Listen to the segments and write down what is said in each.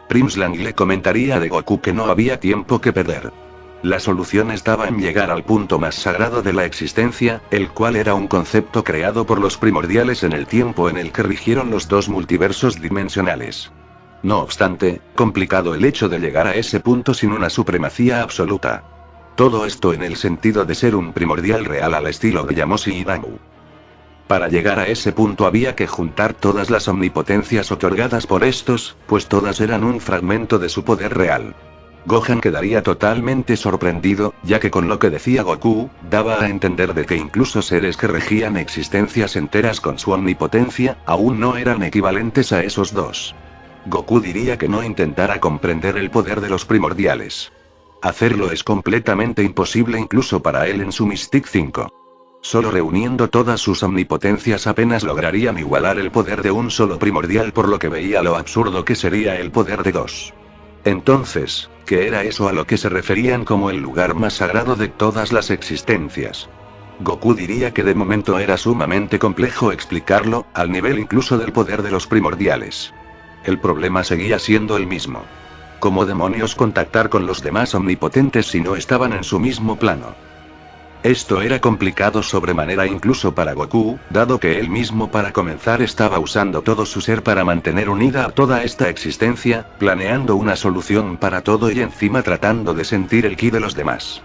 Primslang le comentaría de Goku que no había tiempo que perder. La solución estaba en llegar al punto más sagrado de la existencia, el cual era un concepto creado por los primordiales en el tiempo en el que rigieron los dos multiversos dimensionales. No obstante, complicado el hecho de llegar a ese punto sin una supremacía absoluta. Todo esto en el sentido de ser un primordial real al estilo de Yamoshi y Damu. Para llegar a ese punto había que juntar todas las omnipotencias otorgadas por estos, pues todas eran un fragmento de su poder real. Gohan quedaría totalmente sorprendido, ya que con lo que decía Goku, daba a entender de que incluso seres que regían existencias enteras con su omnipotencia, aún no eran equivalentes a esos dos. Goku diría que no intentara comprender el poder de los primordiales. Hacerlo es completamente imposible incluso para él en su Mystic 5. Solo reuniendo todas sus omnipotencias apenas lograrían igualar el poder de un solo primordial, por lo que veía lo absurdo que sería el poder de dos. Entonces, ¿qué era eso a lo que se referían como el lugar más sagrado de todas las existencias? Goku diría que de momento era sumamente complejo explicarlo, al nivel incluso del poder de los primordiales. El problema seguía siendo el mismo. ¿Cómo demonios contactar con los demás omnipotentes si no estaban en su mismo plano? Esto era complicado sobremanera incluso para Goku, dado que él mismo para comenzar estaba usando todo su ser para mantener unida a toda esta existencia, planeando una solución para todo y encima tratando de sentir el ki de los demás.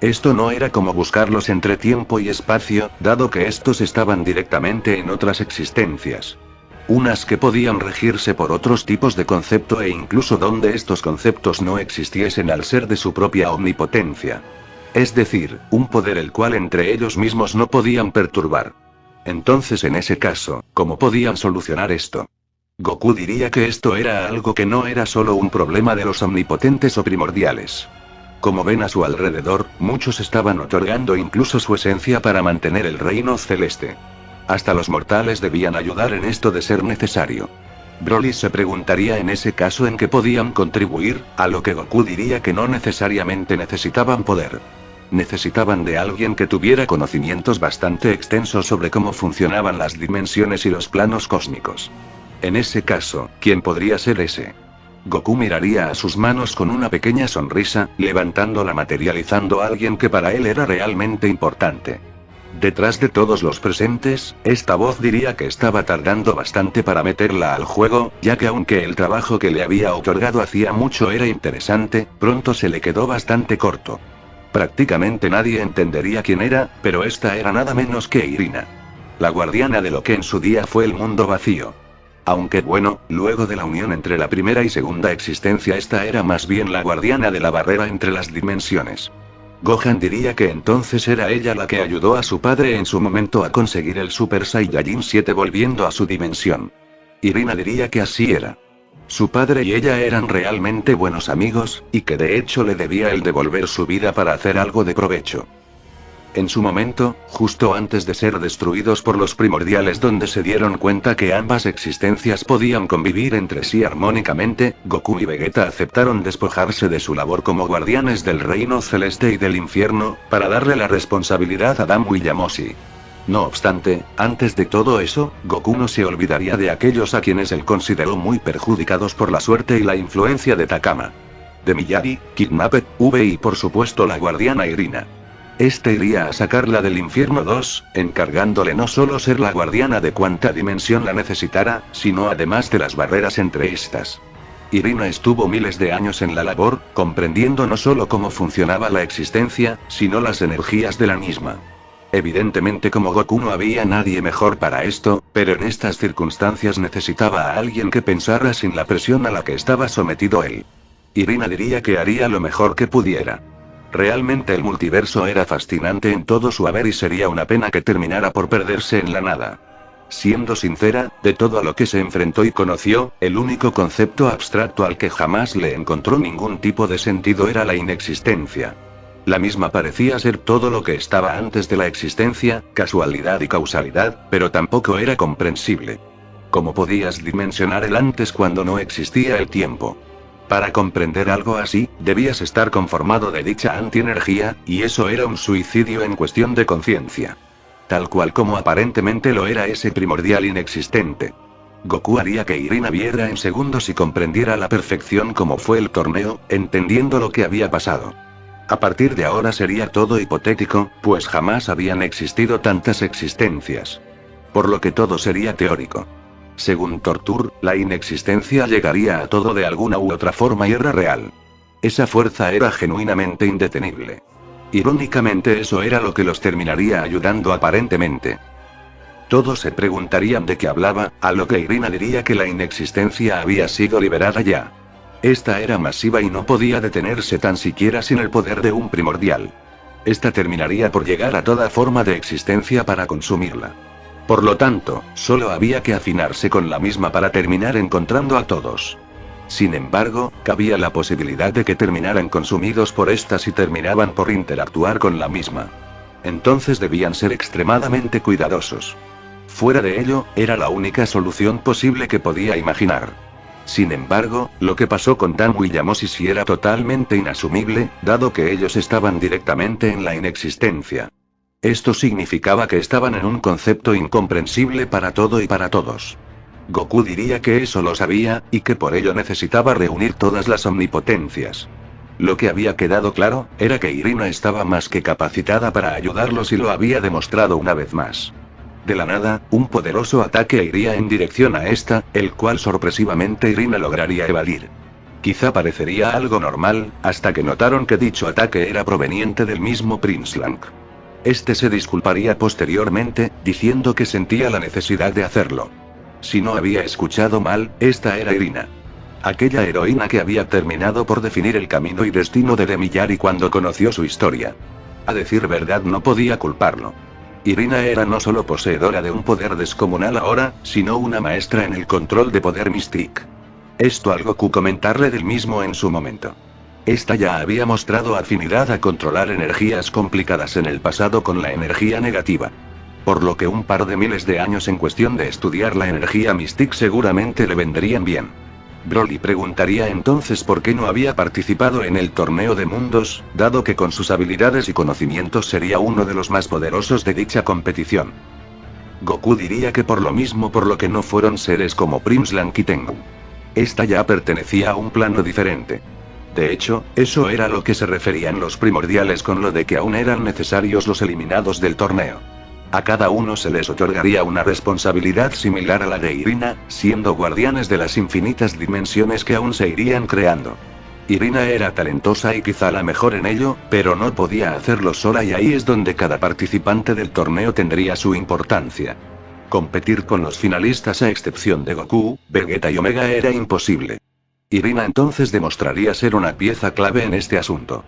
Esto no era como buscarlos entre tiempo y espacio, dado que estos estaban directamente en otras existencias. Unas que podían regirse por otros tipos de concepto e incluso donde estos conceptos no existiesen al ser de su propia omnipotencia. Es decir, un poder el cual entre ellos mismos no podían perturbar. Entonces en ese caso, ¿cómo podían solucionar esto? Goku diría que esto era algo que no era solo un problema de los omnipotentes o primordiales. Como ven a su alrededor, muchos estaban otorgando incluso su esencia para mantener el reino celeste. Hasta los mortales debían ayudar en esto de ser necesario. Broly se preguntaría en ese caso en qué podían contribuir, a lo que Goku diría que no necesariamente necesitaban poder. Necesitaban de alguien que tuviera conocimientos bastante extensos sobre cómo funcionaban las dimensiones y los planos cósmicos. En ese caso, ¿quién podría ser ese? Goku miraría a sus manos con una pequeña sonrisa, levantándola materializando a alguien que para él era realmente importante. Detrás de todos los presentes, esta voz diría que estaba tardando bastante para meterla al juego, ya que aunque el trabajo que le había otorgado hacía mucho era interesante, pronto se le quedó bastante corto. Prácticamente nadie entendería quién era, pero esta era nada menos que Irina. La guardiana de lo que en su día fue el mundo vacío. Aunque bueno, luego de la unión entre la primera y segunda existencia esta era más bien la guardiana de la barrera entre las dimensiones. Gohan diría que entonces era ella la que ayudó a su padre en su momento a conseguir el Super Saiyajin 7 volviendo a su dimensión. Irina diría que así era. Su padre y ella eran realmente buenos amigos, y que de hecho le debía el devolver su vida para hacer algo de provecho. En su momento, justo antes de ser destruidos por los primordiales donde se dieron cuenta que ambas existencias podían convivir entre sí armónicamente, Goku y Vegeta aceptaron despojarse de su labor como guardianes del reino celeste y del infierno, para darle la responsabilidad a Damu y Yamoshi. No obstante, antes de todo eso, Goku no se olvidaría de aquellos a quienes él consideró muy perjudicados por la suerte y la influencia de Takama. De Miyagi, Kidnapped, V y por supuesto la guardiana Irina. Este iría a sacarla del infierno 2, encargándole no solo ser la guardiana de cuanta dimensión la necesitara, sino además de las barreras entre estas. Irina estuvo miles de años en la labor, comprendiendo no solo cómo funcionaba la existencia, sino las energías de la misma. Evidentemente como Goku no había nadie mejor para esto, pero en estas circunstancias necesitaba a alguien que pensara sin la presión a la que estaba sometido él. Irina diría que haría lo mejor que pudiera. Realmente el multiverso era fascinante en todo su haber y sería una pena que terminara por perderse en la nada. Siendo sincera, de todo a lo que se enfrentó y conoció, el único concepto abstracto al que jamás le encontró ningún tipo de sentido era la inexistencia. La misma parecía ser todo lo que estaba antes de la existencia, casualidad y causalidad, pero tampoco era comprensible. ¿Cómo podías dimensionar el antes cuando no existía el tiempo? Para comprender algo así, debías estar conformado de dicha antienergía, y eso era un suicidio en cuestión de conciencia. Tal cual como aparentemente lo era ese primordial inexistente. Goku haría que Irina viera en segundos y comprendiera a la perfección cómo fue el torneo, entendiendo lo que había pasado. A partir de ahora sería todo hipotético, pues jamás habían existido tantas existencias. Por lo que todo sería teórico. Según Tortur, la inexistencia llegaría a todo de alguna u otra forma y era real. Esa fuerza era genuinamente indetenible. Irónicamente eso era lo que los terminaría ayudando aparentemente. Todos se preguntarían de qué hablaba, a lo que Irina diría que la inexistencia había sido liberada ya. Esta era masiva y no podía detenerse tan siquiera sin el poder de un primordial. Esta terminaría por llegar a toda forma de existencia para consumirla. Por lo tanto, solo había que afinarse con la misma para terminar encontrando a todos. Sin embargo, cabía la posibilidad de que terminaran consumidos por estas y terminaban por interactuar con la misma. Entonces debían ser extremadamente cuidadosos. Fuera de ello, era la única solución posible que podía imaginar. Sin embargo, lo que pasó con Danmu y Yamoshi era totalmente inasumible, dado que ellos estaban directamente en la inexistencia. Esto significaba que estaban en un concepto incomprensible para todo y para todos. Goku diría que eso lo sabía, y que por ello necesitaba reunir todas las omnipotencias. Lo que había quedado claro, era que Irina estaba más que capacitada para ayudarlos y lo había demostrado una vez más. De la nada, un poderoso ataque iría en dirección a esta, el cual sorpresivamente Irina lograría evadir. Quizá parecería algo normal, hasta que notaron que dicho ataque era proveniente del mismo Prince Lang. Este se disculparía posteriormente, diciendo que sentía la necesidad de hacerlo. Si no había escuchado mal, esta era Irina. Aquella heroína que había terminado por definir el camino y destino de Demillari cuando conoció su historia. A decir verdad no podía culparlo. Irina era no solo poseedora de un poder descomunal ahora, sino una maestra en el control de poder Mystique. Esto al Goku comentarle del mismo en su momento. Esta ya había mostrado afinidad a controlar energías complicadas en el pasado con la energía negativa. Por lo que un par de miles de años en cuestión de estudiar la energía Mystique seguramente le vendrían bien. Broly preguntaría entonces por qué no había participado en el torneo de mundos, dado que con sus habilidades y conocimientos sería uno de los más poderosos de dicha competición. Goku diría que por lo mismo por lo que no fueron seres como Prince Lang y Tengu. Esta ya pertenecía a un plano diferente. De hecho, eso era lo que se referían los primordiales con lo de que aún eran necesarios los eliminados del torneo. A cada uno se les otorgaría una responsabilidad similar a la de Irina, siendo guardianes de las infinitas dimensiones que aún se irían creando. Irina era talentosa y quizá la mejor en ello, pero no podía hacerlo sola y ahí es donde cada participante del torneo tendría su importancia. Competir con los finalistas a excepción de Goku, Vegeta y Omega era imposible. Irina entonces demostraría ser una pieza clave en este asunto.